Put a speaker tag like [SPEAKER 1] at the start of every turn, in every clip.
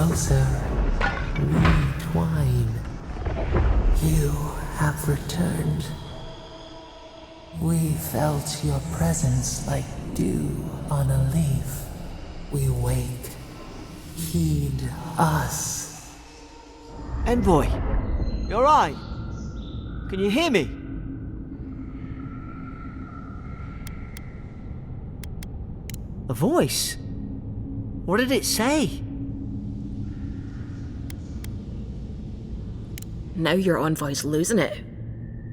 [SPEAKER 1] closer, we twine. You have returned. We felt your presence like dew on a leaf. We wake. Heed us.
[SPEAKER 2] Envoy, you alright? Can you hear me? A voice? What did it say?
[SPEAKER 3] Now your envoy's losing it.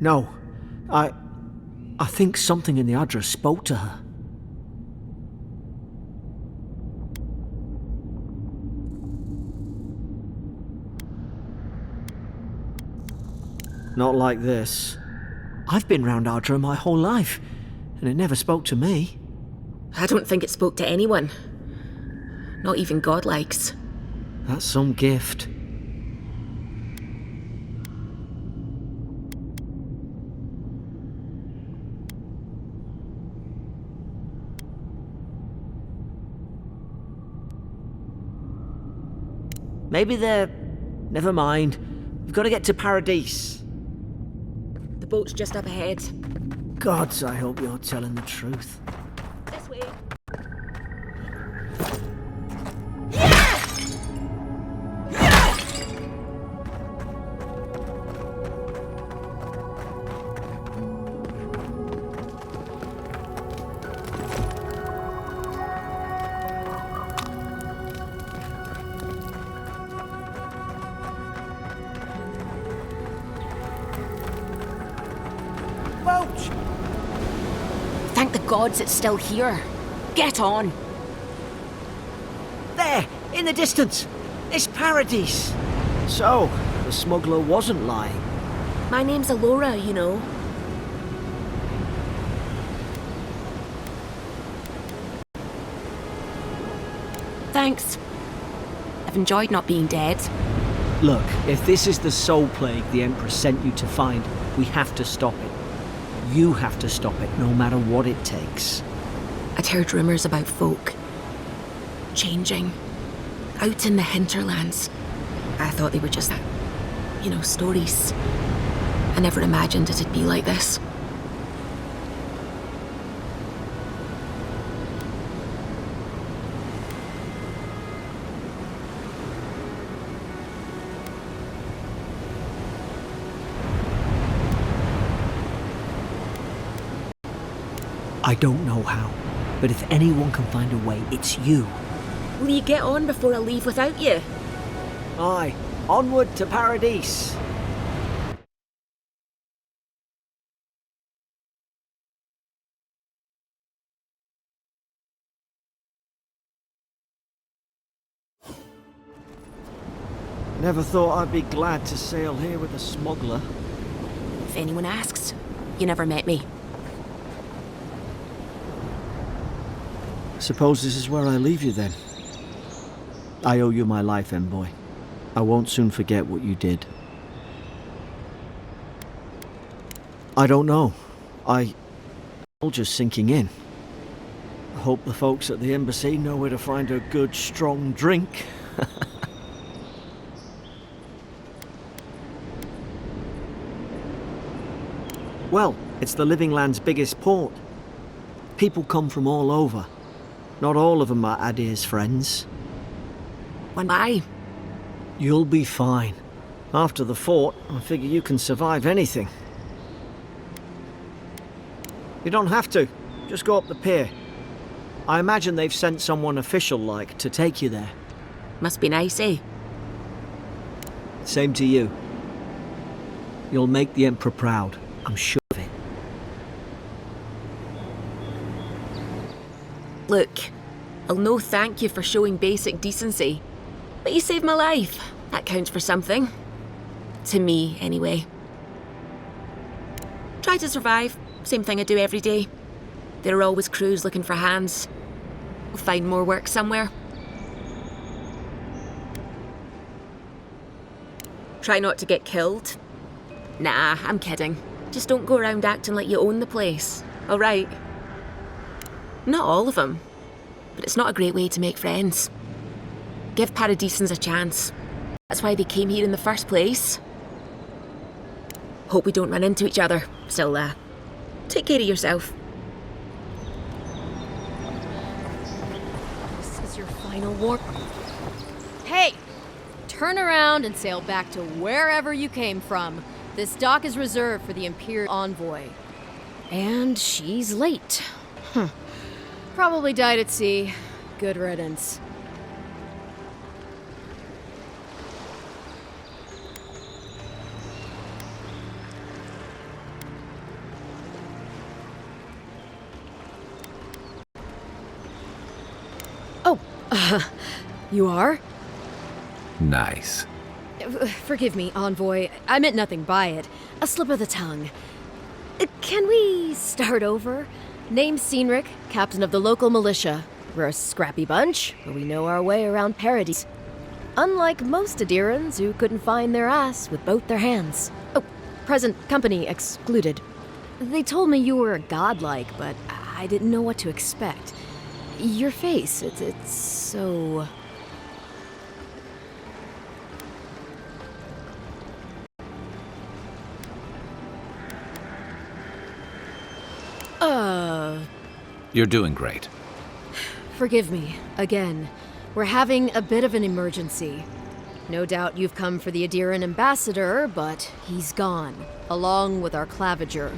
[SPEAKER 2] No, I think something in the address spoke to her. Not like this. I've been round Ardra my whole life, and it never spoke to me.
[SPEAKER 3] I don't think it spoke to anyone. Not even godlikes.
[SPEAKER 2] That's some gift. Maybe they're... Never mind. We've got to get to Paradise.
[SPEAKER 3] The boat's just up ahead.
[SPEAKER 2] Gods, I hope you're telling the truth.
[SPEAKER 3] This way. Thank the gods it's still here. Get on.
[SPEAKER 2] There, in the distance. It's Paradise. So, the smuggler wasn't lying.
[SPEAKER 3] My name's Alora, you know. Thanks. I've enjoyed not being dead.
[SPEAKER 2] Look, if this is the soul plague the Empress sent you to find, we have to stop it. You have to stop it, no matter what it takes.
[SPEAKER 3] I'd heard rumours about folk changing out in the hinterlands. I thought they were just, stories. I never imagined it'd be like this.
[SPEAKER 2] I don't know how, but if anyone can find a way, it's you.
[SPEAKER 3] Will you get on before I leave without you?
[SPEAKER 2] Aye, onward to Paradise. Never thought I'd be glad to sail here with a smuggler.
[SPEAKER 3] If anyone asks, you never met me.
[SPEAKER 2] Suppose this is where I leave you then. I owe you my life, Envoy. I won't soon forget what you did. I don't know. I'm just sinking in. I hope the folks at the embassy know where to find a good, strong drink. Well, it's the Living Land's biggest port. People come from all over. Not all of them are Adir's friends.
[SPEAKER 3] Why?
[SPEAKER 2] You'll be fine. After the fort, I figure you can survive anything. You don't have to. Just go up the pier. I imagine they've sent someone official-like to take you there.
[SPEAKER 3] Must be nice, eh?
[SPEAKER 2] Same to you. You'll make the Emperor proud. I'm sure of it.
[SPEAKER 3] Look, I'll no thank you for showing basic decency. But you saved my life. That counts for something. To me, anyway. Try to survive. Same thing I do every day. There are always crews looking for hands. We'll find more work somewhere. Try not to get killed. Nah, I'm kidding. Just don't go around acting like you own the place, alright? Not all of them, but it's not a great way to make friends. Give Paradisans a chance. That's why they came here in the first place. Hope we don't run into each other. Still, take care of yourself.
[SPEAKER 4] This is your final war. Hey! Turn around and sail back to wherever you came from. This dock is reserved for the Imperial Envoy. And she's late. Probably died at sea. Good riddance. Oh, you are?
[SPEAKER 5] Nice.
[SPEAKER 4] Forgive me, Envoy. I meant nothing by it. A slip of the tongue. Can we start over? Name's Cynric, captain of the local militia. We're a scrappy bunch, but we know our way around Paradis. Unlike most Adirans who couldn't find their ass with both their hands. Oh, present company excluded. They told me you were godlike, but I didn't know what to expect. Your face, it's so...
[SPEAKER 5] You're doing great.
[SPEAKER 4] Forgive me, again. We're having a bit of an emergency. No doubt you've come for the Adiran ambassador, but he's gone, along with our claviger.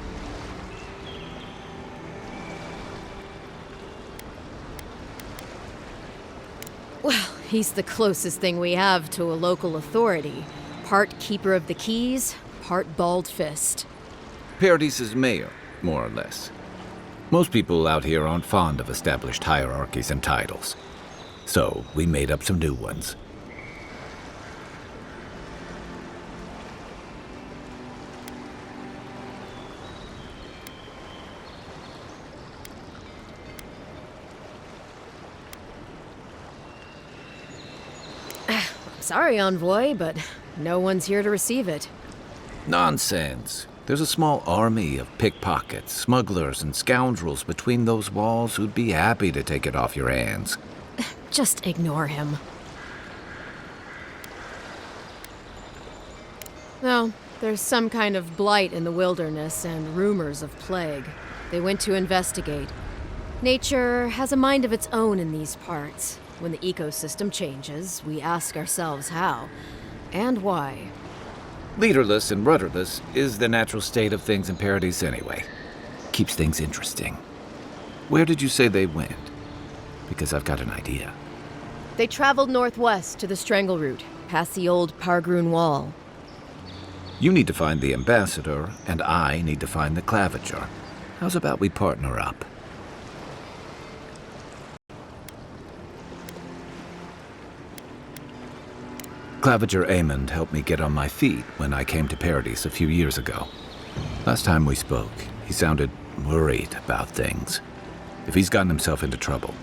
[SPEAKER 4] Well, he's the closest thing we have to a local authority. Part keeper of the keys, part bald fist.
[SPEAKER 5] Paradis' mayor, more or less. Most people out here aren't fond of established hierarchies and titles. So, we made up some new ones.
[SPEAKER 4] Sorry, Envoy, but no one's here to receive it.
[SPEAKER 5] Nonsense. There's a small army of pickpockets, smugglers, and scoundrels between those walls who'd be happy to take it off your hands.
[SPEAKER 4] Just ignore him. No, there's some kind of blight in the wilderness and rumors of plague. They went to investigate. Nature has a mind of its own in these parts. When the ecosystem changes, we ask ourselves how and why.
[SPEAKER 5] Leaderless and rudderless is the natural state of things in Paradis anyway. Keeps things interesting. Where did you say they went? Because I've got an idea.
[SPEAKER 4] They traveled northwest to the Strangle Route, past the old Pargroon Wall.
[SPEAKER 5] You need to find the ambassador, and I need to find the claviger. How's about we partner up? Claviger Amond helped me get on my feet when I came to Paradis a few years ago. Last time we spoke, he sounded worried about things. If he's gotten himself into trouble,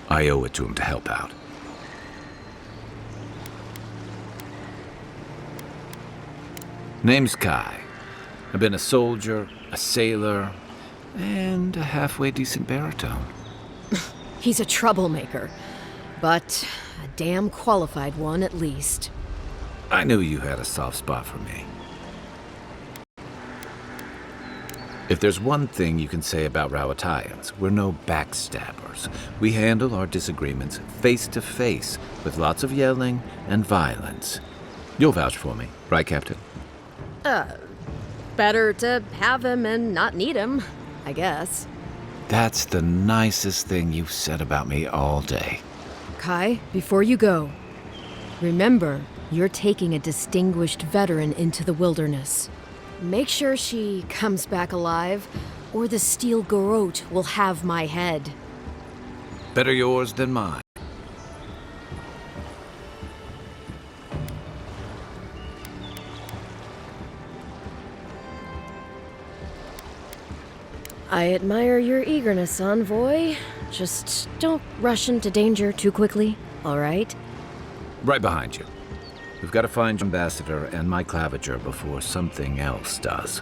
[SPEAKER 5] I owe it to him to help out. Name's Kai. I've been a soldier, a sailor, and a halfway decent baritone.
[SPEAKER 4] He's a troublemaker, but a damn qualified one at least.
[SPEAKER 5] I knew you had a soft spot for me. If there's one thing you can say about Rawatayans, we're no backstabbers. We handle our disagreements face to face, with lots of yelling and violence. You'll vouch for me, right, Captain?
[SPEAKER 4] Better to have him and not need him, I guess.
[SPEAKER 5] That's the nicest thing you've said about me all day.
[SPEAKER 4] Kai, before you go, remember, you're taking a distinguished veteran into the wilderness. Make sure she comes back alive, or the Steel Garrote will have my head.
[SPEAKER 5] Better yours than mine.
[SPEAKER 4] I admire your eagerness, Envoy. Just don't rush into danger too quickly, all right?
[SPEAKER 5] Right behind you. We've got to find your ambassador and my claviger before something else does.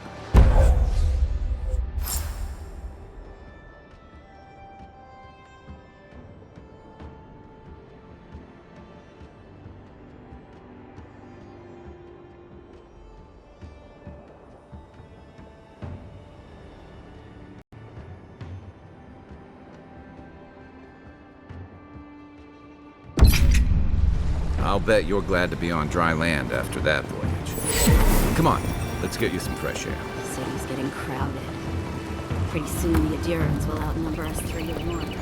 [SPEAKER 5] I'll bet you're glad to be on dry land after that voyage. Come on, let's get you some fresh air.
[SPEAKER 6] The city's getting crowded. Pretty soon the Adirans will outnumber us 3-1.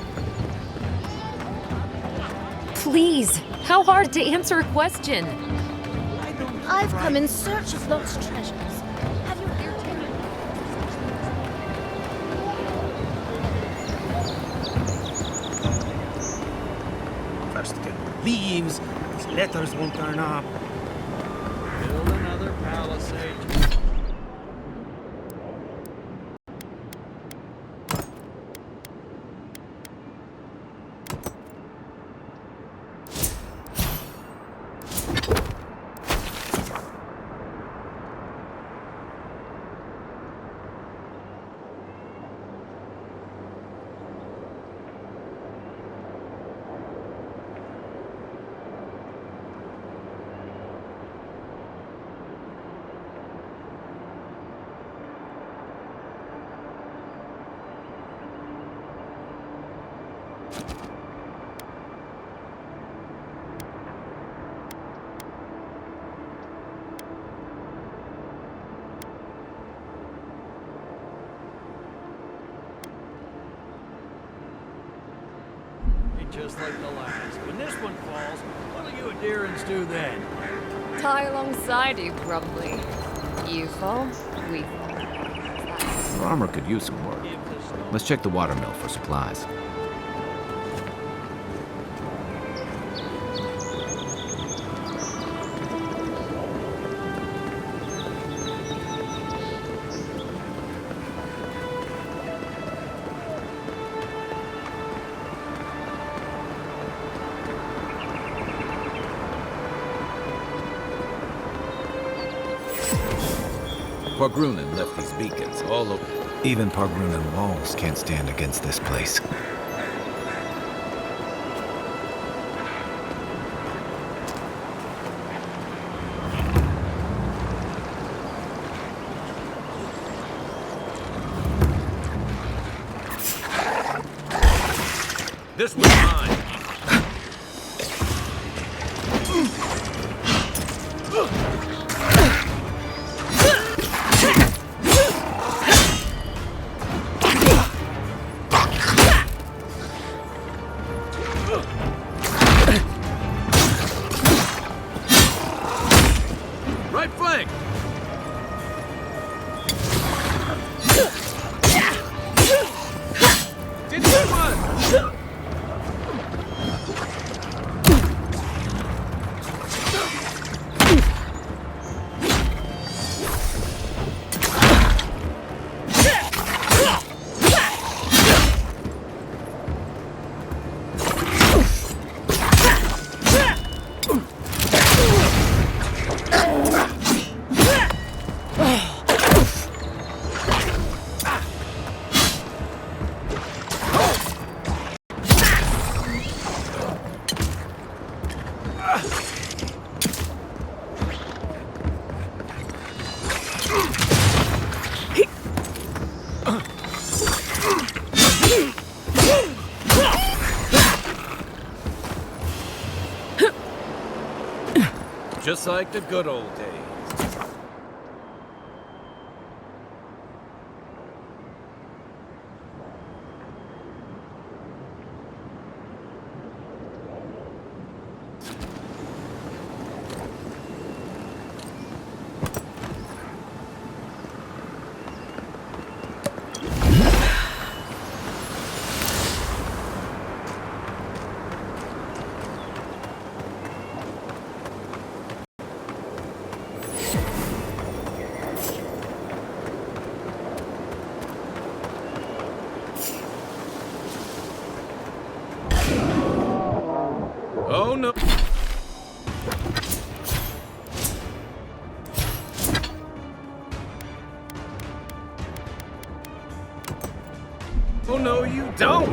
[SPEAKER 7] Please, how hard to answer a question?
[SPEAKER 4] I've come in search of lost treasures. Have you heard?
[SPEAKER 8] First get leaves, these letters won't turn up.
[SPEAKER 9] Build another palisade. Just like the last. When this one falls, what'll you Adirans do then?
[SPEAKER 7] Die alongside you, probably. You fall, we fall.
[SPEAKER 5] Your armor could use some work. Let's check the watermill for supplies. Pargrunen left these beacons all over. Even Pargrunen walls can't stand against this place. This one's mine. Just like the good old days. Oh no. Oh no, you don't!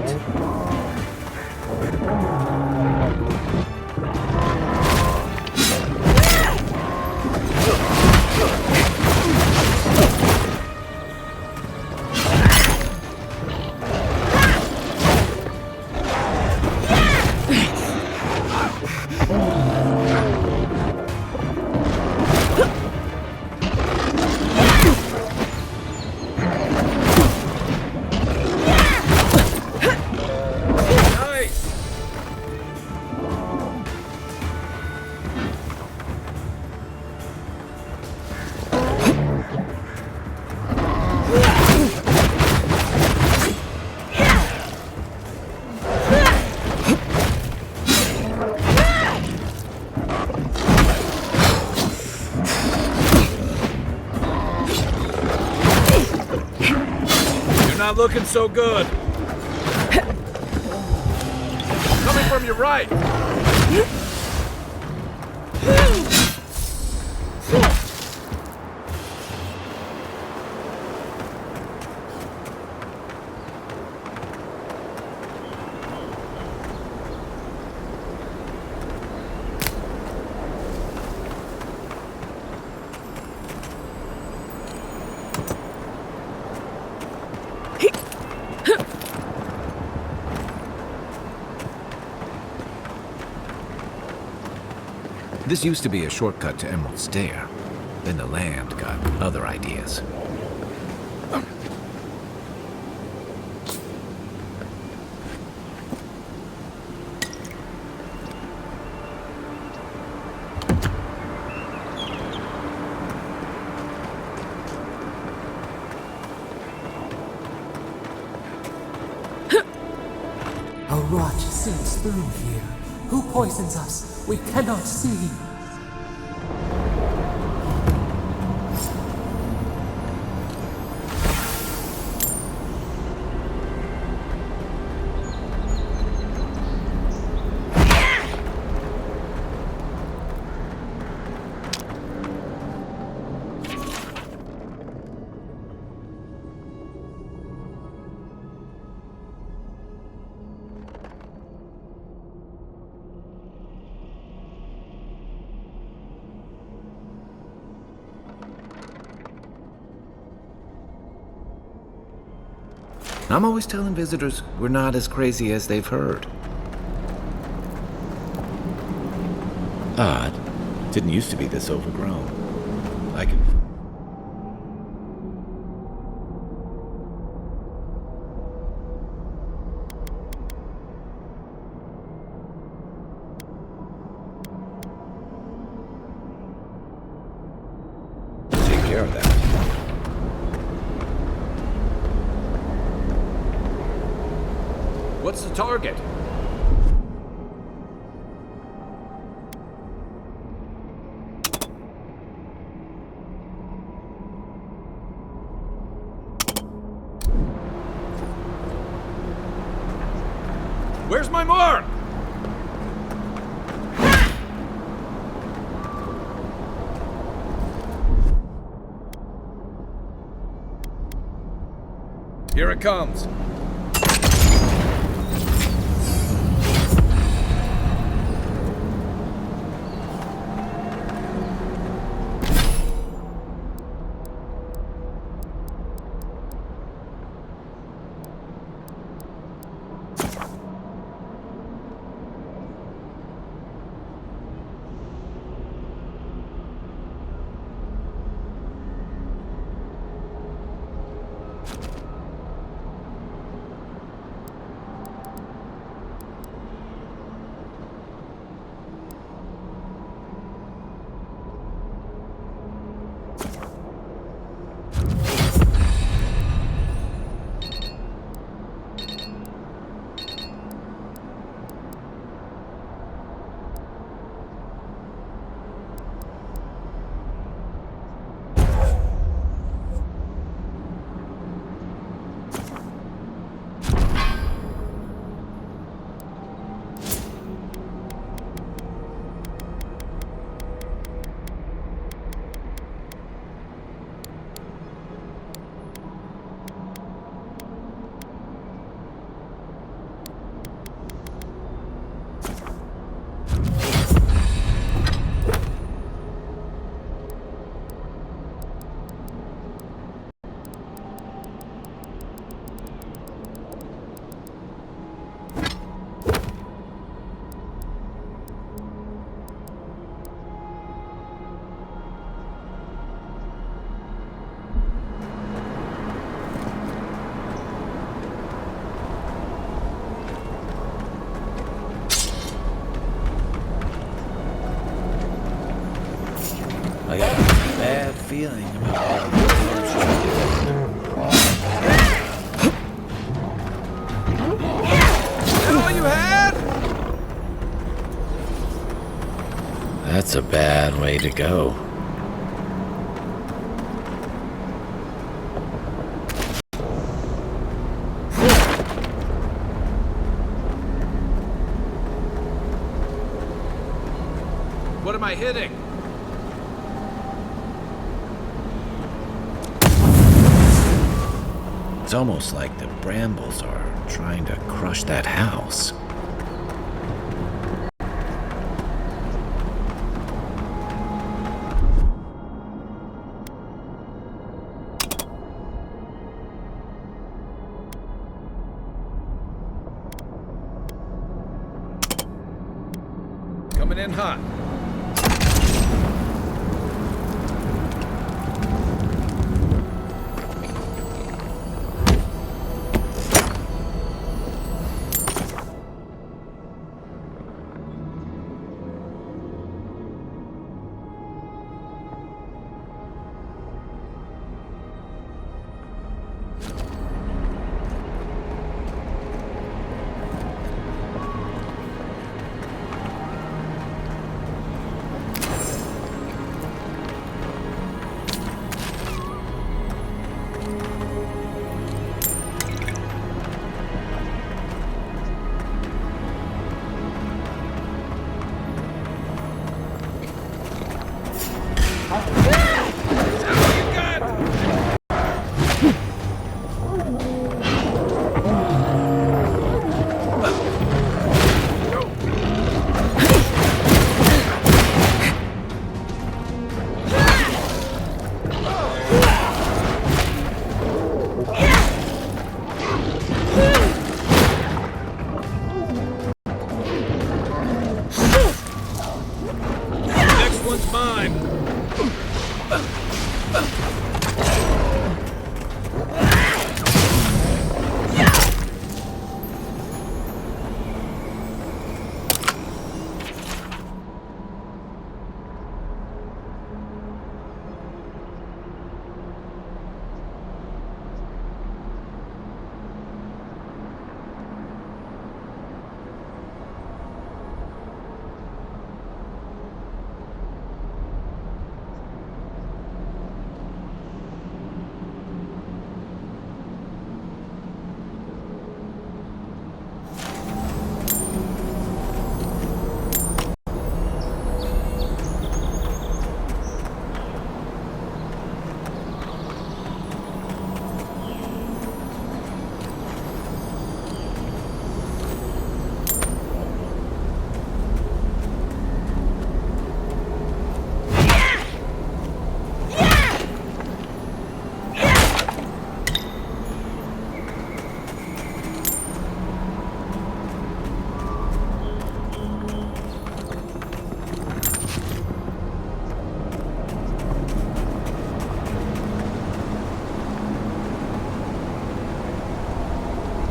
[SPEAKER 5] looking so good. Coming from your right. This used to be a shortcut to Emerald Stair. Then the land got other ideas.
[SPEAKER 1] A rot seeps through here. Who poisons us? We cannot see.
[SPEAKER 5] I'm always telling visitors we're not as crazy as they've heard. Odd. Didn't used to be this overgrown. I can... take care of that. What's the target? Where's my mark? Here it comes. I got a bad feeling about all the Is that all you had? That's a bad way to go. What am I hitting? It's almost like the brambles are trying to crush that house. Coming in hot.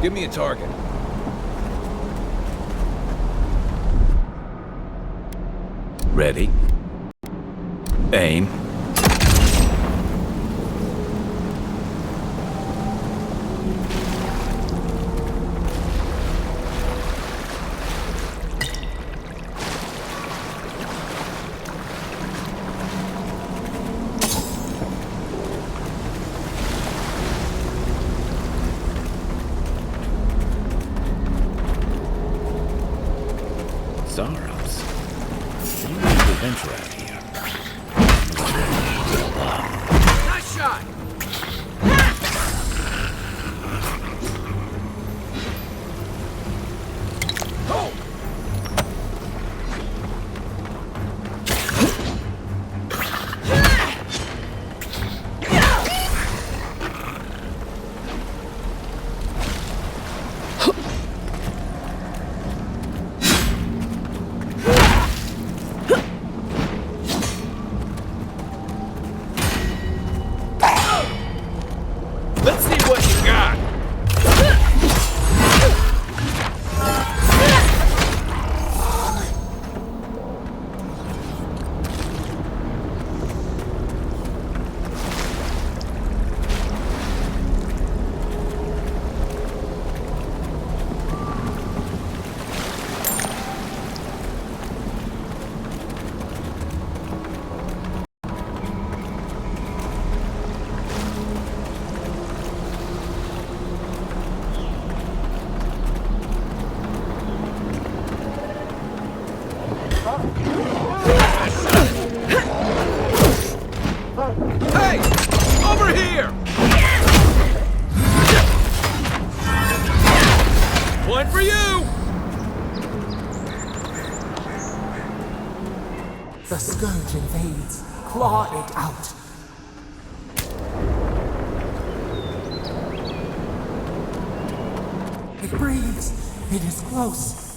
[SPEAKER 5] Give me a target. Ready. Aim. Sorrows. You need to venture out here. Nice shot! Oh! Let's see what you got.
[SPEAKER 1] The scourge invades. Claw it out. It breathes. It is close.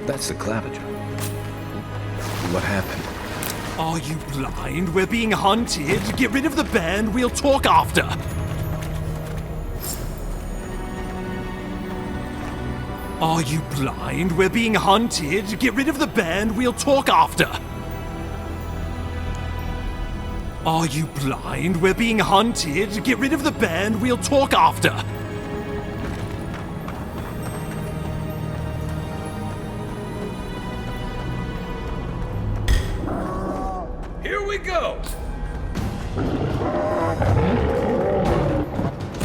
[SPEAKER 5] That's the claviger. What happened?
[SPEAKER 9] Are you blind? We're being hunted. Get rid of the band. We'll talk after. Are you blind? We're being hunted. Get rid of the band. We'll talk after. Are you blind? We're being hunted. Get rid of the band. We'll talk after.
[SPEAKER 8] Here we go!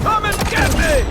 [SPEAKER 8] Come and get me!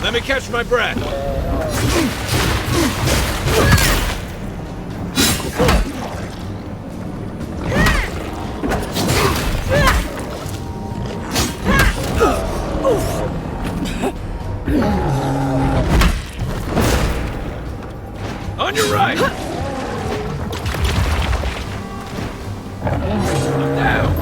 [SPEAKER 9] Let me catch my breath. On your right. I'm down.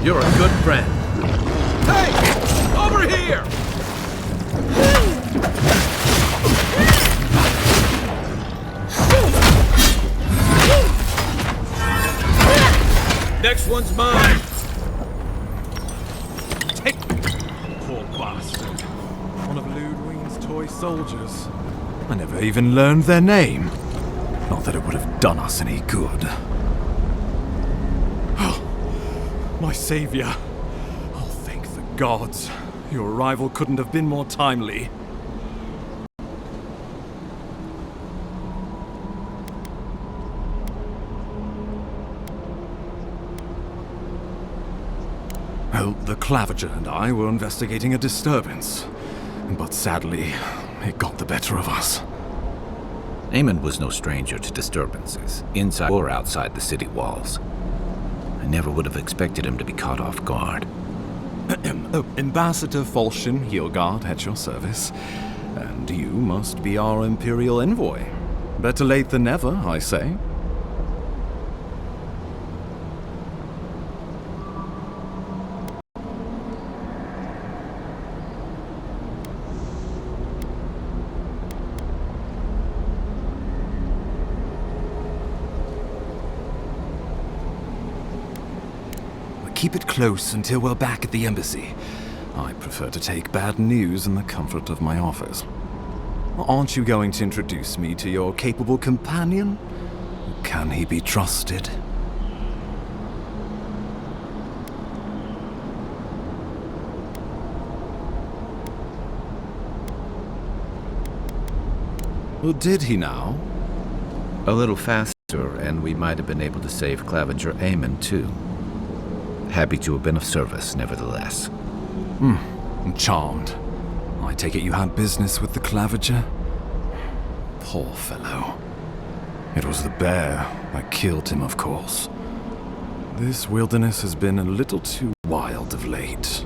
[SPEAKER 8] You're a good friend. Hey! Over here! Next one's mine! Take... Poor bastard. One of Ludwig's toy soldiers. I never even learned their name. Not that it would have done us any good. My savior. Oh,
[SPEAKER 9] gods. Your arrival couldn't have been more timely. Well, the Claviger and I were investigating a disturbance, but sadly, it got the better of us.
[SPEAKER 5] Eamon was no stranger to disturbances, inside or outside the city walls. I never would have expected him to be caught off guard.
[SPEAKER 9] Ambassador Falchion Heelguard at your service, and you must be our Imperial envoy. Better late than never, I say. Keep it close until we're back at the embassy. I prefer to take bad news in the comfort of my office. Aren't you going to introduce me to your capable companion? Can he be trusted? Well, did he now?
[SPEAKER 5] A little faster, and we might have been able to save Claviger Eamon, too. Happy to have been of service, nevertheless.
[SPEAKER 9] I'm charmed. I take it you had business with the Claviger? Poor fellow. It was the bear that killed him, of course. This wilderness has been a little too wild of late.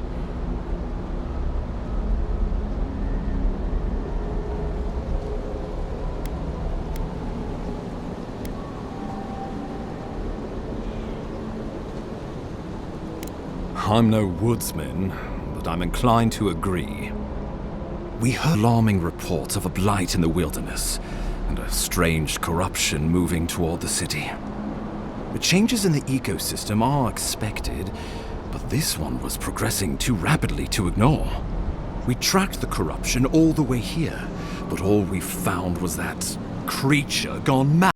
[SPEAKER 9] I'm no woodsman, but I'm inclined to agree. We heard alarming reports of a blight in the wilderness, and a strange corruption moving toward the city. The changes in the ecosystem are expected, but this one was progressing too rapidly to ignore. We tracked the corruption all the way here, but all we found was that creature gone mad.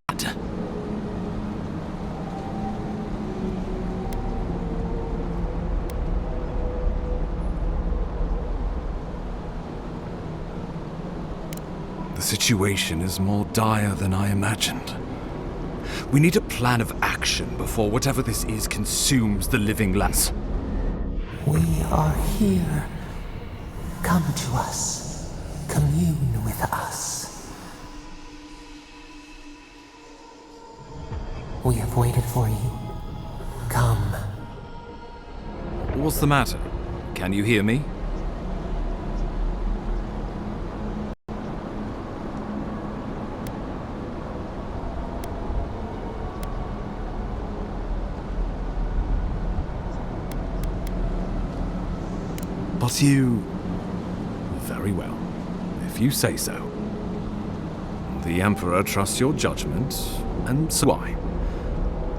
[SPEAKER 9] The situation is more dire than I imagined. We need a plan of action before whatever this is consumes the living lands.
[SPEAKER 1] We are here. Come to us. Commune with us. We have waited for you. Come.
[SPEAKER 9] What's the matter? Can you hear me? But you... Very well, if you say so. The Emperor trusts your judgment, and so do I.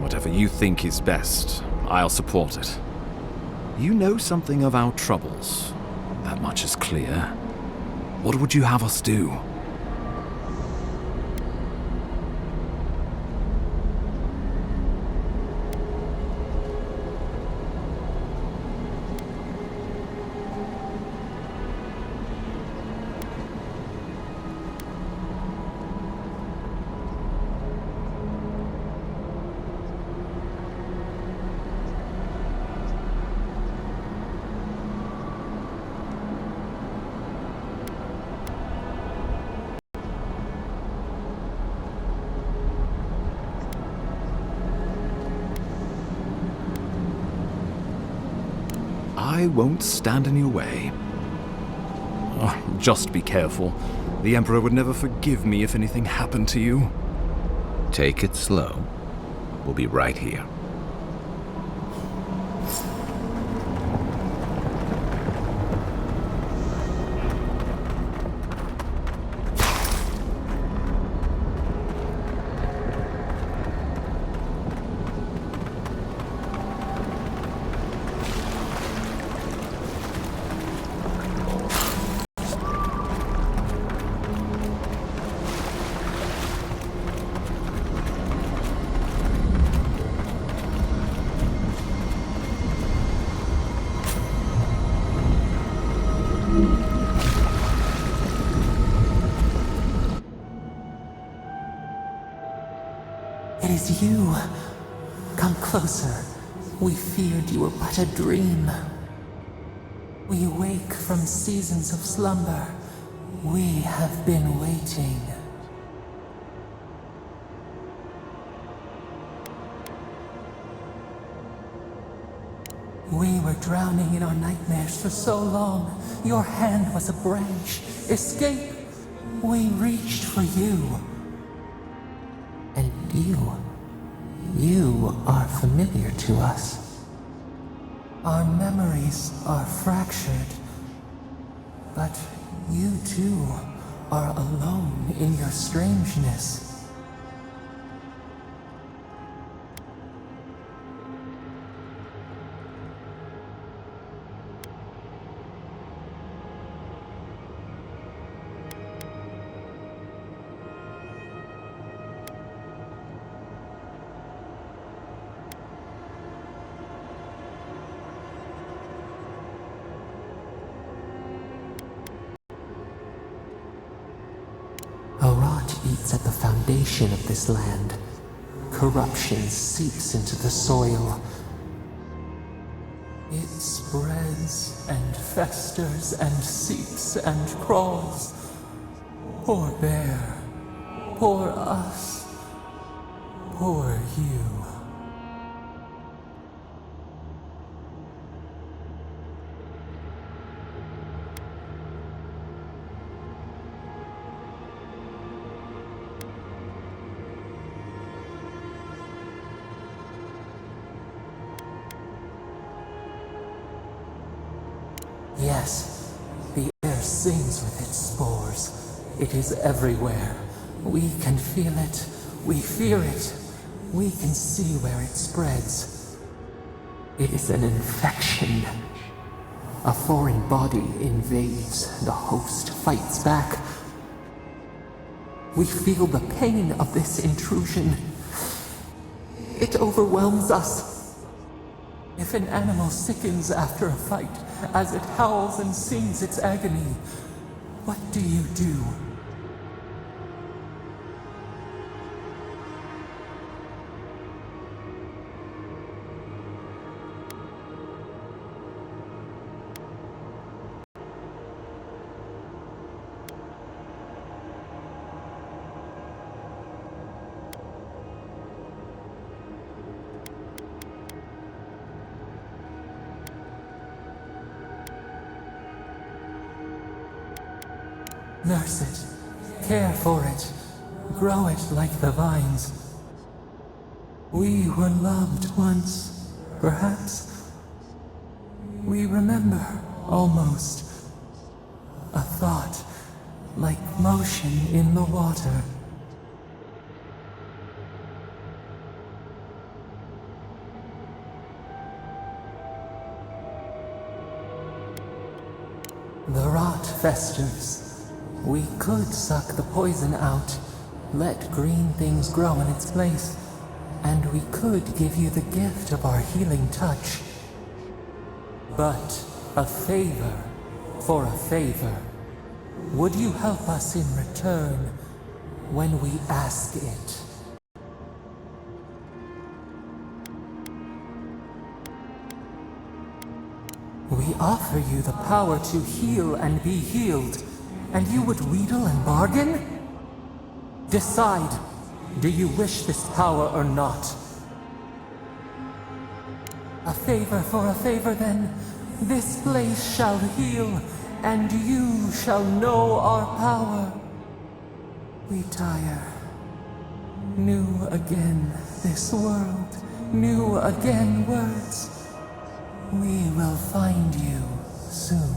[SPEAKER 9] Whatever you think is best, I'll support it. You know something of our troubles. That much is clear. What would you have us do? I won't stand in your way. Oh, just be careful. The Emperor would never forgive me if anything happened to you.
[SPEAKER 5] Take it slow. We'll be right here.
[SPEAKER 1] is you. Come closer. We feared you were but a dream. We wake from seasons of slumber. We have been waiting. We were drowning in our nightmares for so long. Your hand was a branch. Escape! We reached for you. And you are familiar to us. Our memories are fractured. But you too are alone in your strangeness. Eats at the foundation of this land. Corruption seeps into the soil. It spreads and festers and seeps and crawls. Poor bear. Poor us. Poor you. Yes, the air sings with its spores. It is everywhere. We can feel it. We fear it. We can see where it spreads. It is an infection. A foreign body invades. The host fights back. We feel the pain of this intrusion. It overwhelms us. If an animal sickens after a fight, as it howls and sings its agony, what do you do? Nurse it, care for it, grow it like the vines. We were loved once, perhaps. We remember, almost. A thought, like motion in the water. The rot festers. We could suck the poison out, let green things grow in its place, and we could give you the gift of our healing touch. But a favor for a favor. Would you help us in return when we ask it? We offer you the power to heal and be healed. And you would wheedle and bargain? Decide, do you wish this power or not? A favor for a favor then. This place shall heal, and you shall know our power. We tire. New again this world, new again words. We will find you soon.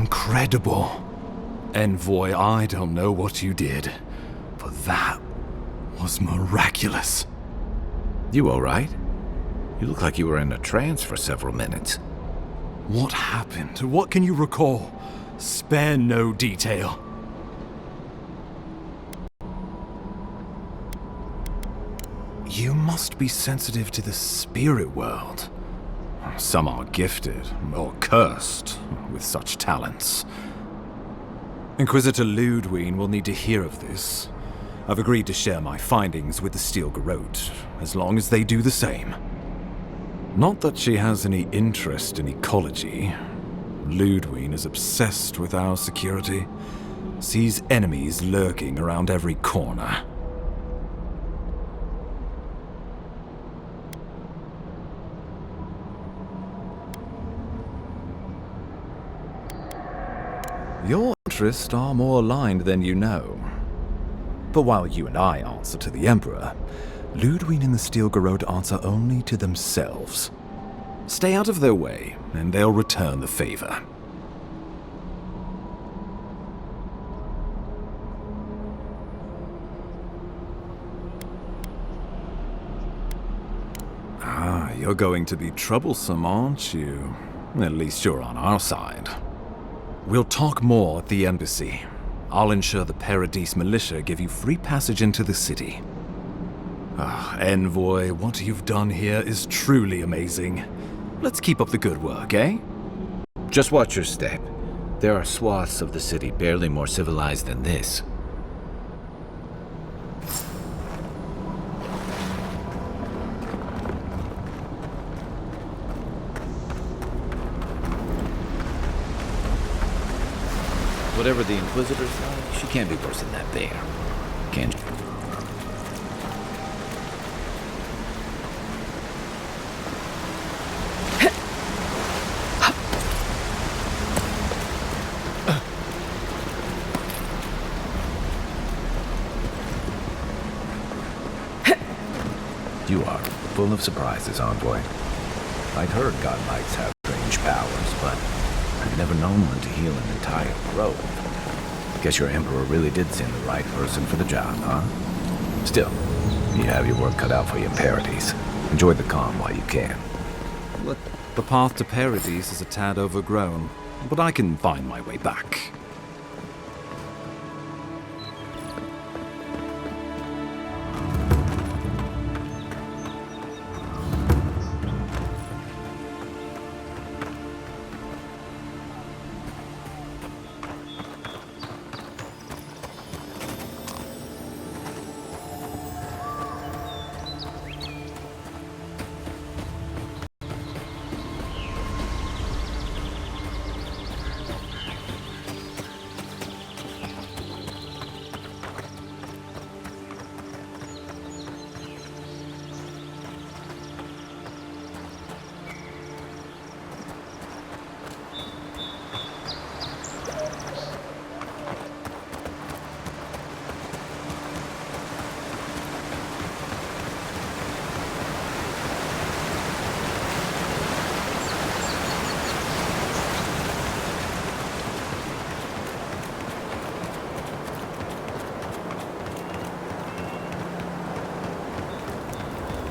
[SPEAKER 9] incredible. Envoy, I don't know what you did, but that was miraculous.
[SPEAKER 5] You all right? You look like you were in a trance for several minutes.
[SPEAKER 9] What happened? What can you recall? Spare no detail. You must be sensitive to the spirit world. Some are gifted, or cursed, with such talents. Inquisitor Ludwig will need to hear of this. I've agreed to share my findings with the Steel Garrote, as long as they do the same. Not that she has any interest in ecology. Ludwig is obsessed with our security, sees enemies lurking around every corner. Your interests are more aligned than you know. But while you and I answer to the Emperor, Ludwig and the Steel Garrote answer only to themselves. Stay out of their way, and they'll return the favor. Ah, you're going to be troublesome, aren't you? At least you're on our side. We'll talk more at the embassy. I'll ensure the Paradise militia give you free passage into the city. Ah, Envoy, what you've done here is truly amazing. Let's keep up the good work, eh?
[SPEAKER 5] Just watch your step. There are swaths of the city barely more civilized than this. Whatever the Inquisitor's like, she can't be worse than that bear. Can she? You are full of surprises, Envoy. I'd heard godlights have strange powers, but I've never known one to heal an entire grove. Guess your Emperor really did send the right person for the job, huh? Still, you have your work cut out for you in Paradise. Enjoy the calm while you can.
[SPEAKER 9] Look, the path to Paradise is a tad overgrown, but I can find my way back.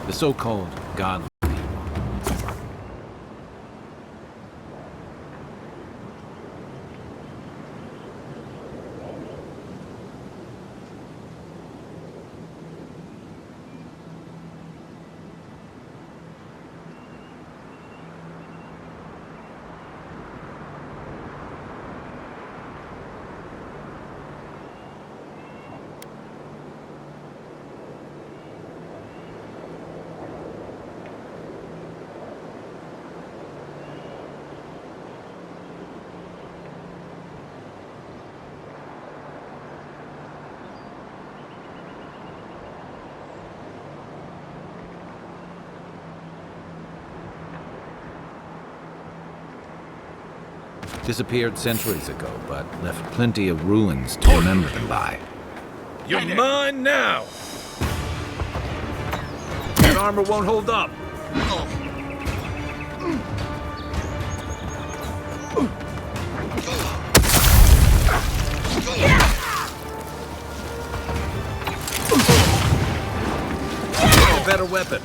[SPEAKER 5] The so-called godly. Disappeared centuries ago, but left plenty of ruins to remember them by.
[SPEAKER 8] You're mine now! That armor won't hold up!
[SPEAKER 5] better weapon.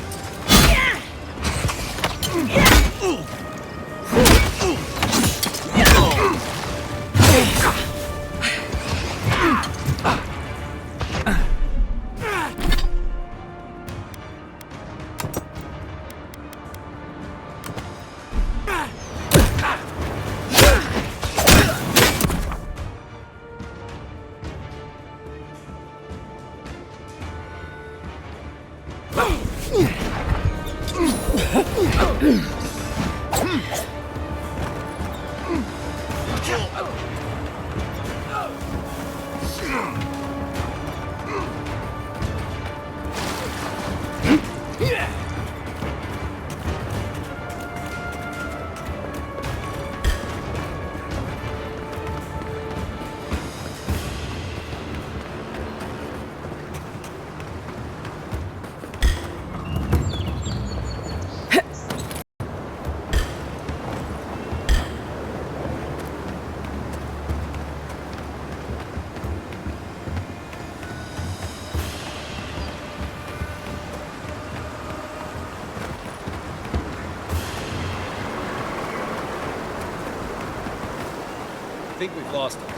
[SPEAKER 9] I think we've lost him.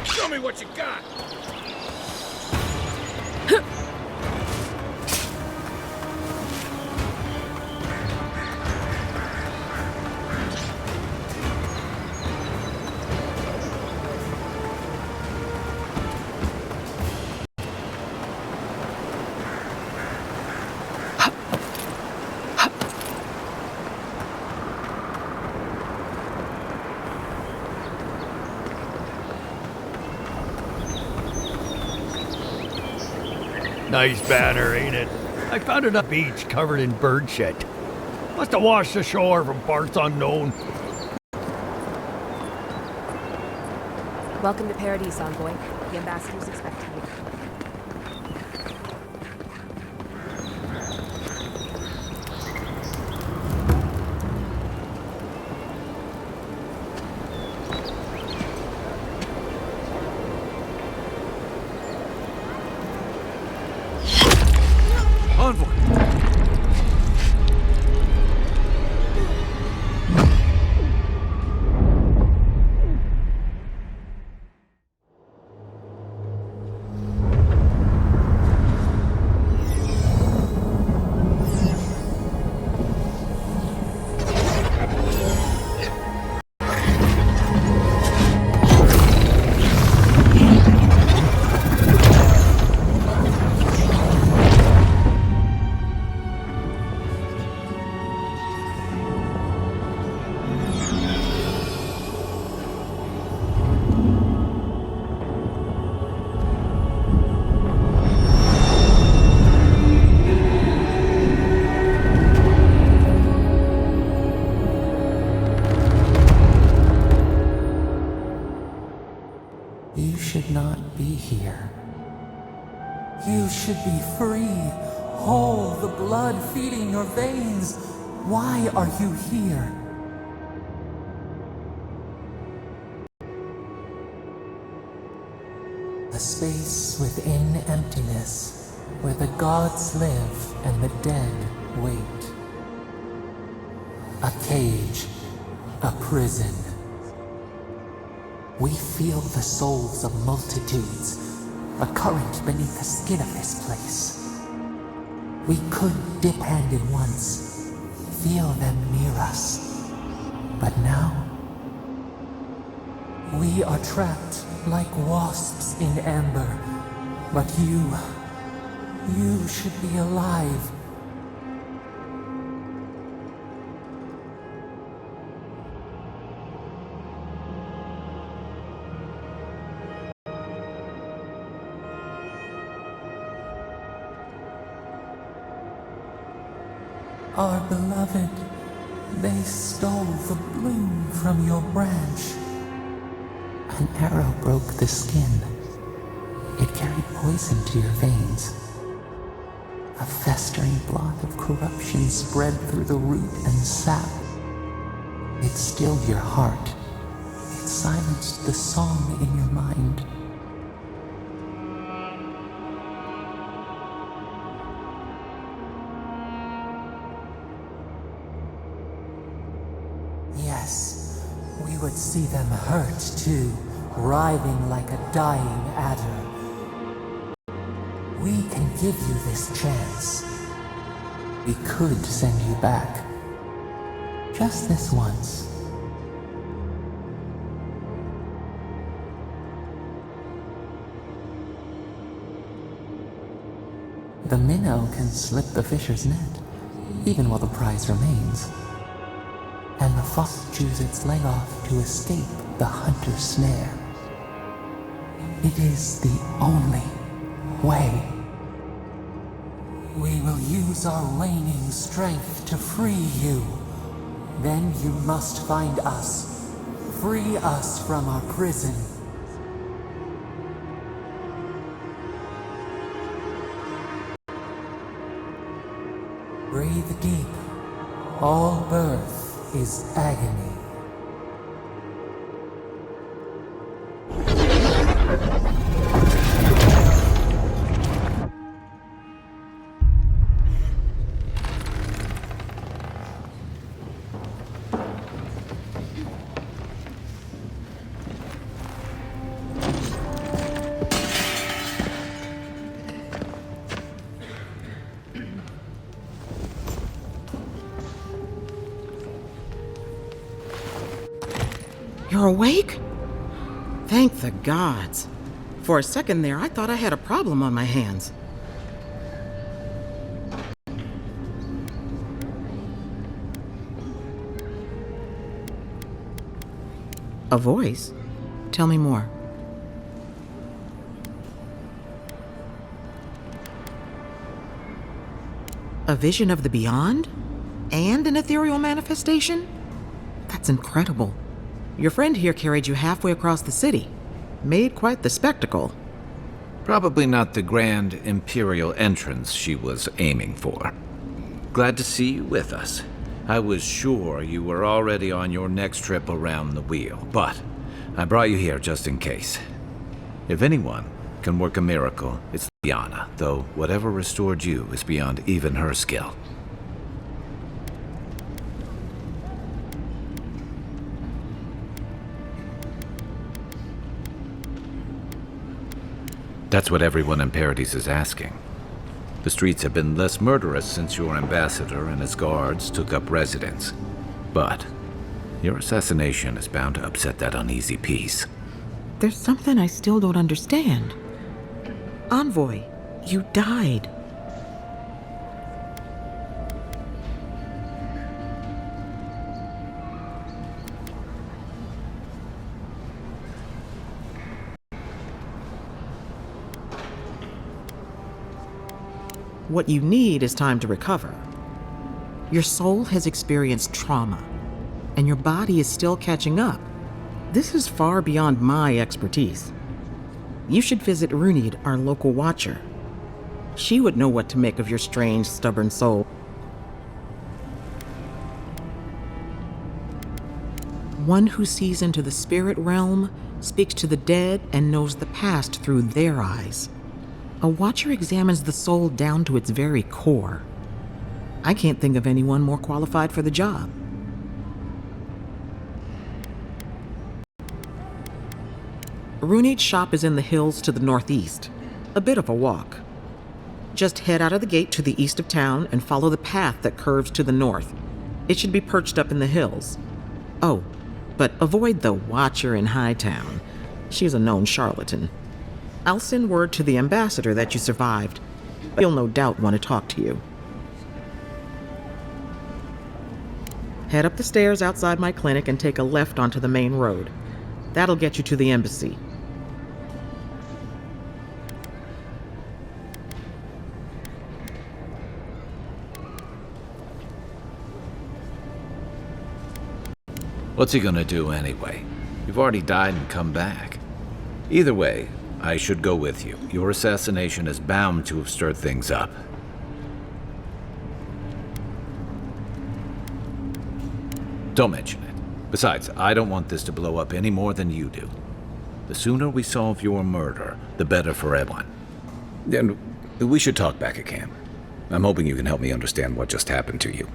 [SPEAKER 5] Show me what you got!
[SPEAKER 10] Nice banner, ain't it? I found it on the beach covered in bird shit. Must have washed ashore from parts unknown.
[SPEAKER 7] Welcome to Paradise, Envoy. The ambassador's expecting you.
[SPEAKER 1] should not be here. You should be free, whole, the blood feeding your veins. Why are you here? A space within emptiness, where the gods live and the dead wait. A cage, a prison. We feel the souls of multitudes, a current beneath the skin of this place. We could dip hand in once, feel them near us. But now, we are trapped like wasps in amber. But you should be alive. Our beloved, they stole the bloom from your branch. An arrow broke the skin. It carried poison to your veins. A festering blot of corruption spread through the root and sap. It stilled your heart. It silenced the song in your mind. Yes, we would see them hurt too, writhing like a dying adder. We can give you this chance. We could send you back. Just this once. The minnow can slip the fisher's net, even while the prize remains. And the fox chews its leg off to escape the hunter's snare. It is the only way. We will use our waning strength to free you. Then you must find us. Free us from our prison. Breathe deep. All birth is agony.
[SPEAKER 11] You're awake? Thank the gods. For a second there, I thought I had a problem on my hands. A voice? Tell me more. A vision of the beyond? And an ethereal manifestation? That's incredible. Your friend here carried you halfway across the city. Made quite the spectacle.
[SPEAKER 5] Probably not the grand imperial entrance she was aiming for. Glad to see you with us. I was sure you were already on your next trip around the wheel, but I brought you here just in case. If anyone can work a miracle, it's Liana, though whatever restored you is beyond even her skill. That's what everyone in Paradise is asking. The streets have been less murderous since your ambassador and his guards took up residence. But your assassination is bound to upset that uneasy peace.
[SPEAKER 11] There's something I still don't understand. Envoy, you died. What you need is time to recover. Your soul has experienced trauma, and your body is still catching up. This is far beyond my expertise. You should visit Runid, our local watcher. She would know what to make of your strange, stubborn soul. One who sees into the spirit realm, speaks to the dead, and knows the past through their eyes. A watcher examines the soul down to its very core. I can't think of anyone more qualified for the job. Runid's shop is in the hills to the northeast. A bit of a walk. Just head out of the gate to the east of town and follow the path that curves to the north. It should be perched up in the hills. Oh, but avoid the Watcher in Hightown. She's a known charlatan. I'll send word to the ambassador that you survived. He'll no doubt want to talk to you. Head up the stairs outside my clinic and take a left onto the main road. That'll get you to the embassy.
[SPEAKER 5] What's he gonna do anyway? You've already died and come back. Either way, I should go with you. Your assassination is bound to have stirred things up. Don't mention it. Besides, I don't want this to blow up any more than you do. The sooner we solve your murder, the better for everyone. And we should talk back at camp. I'm hoping you can help me understand what just happened to you.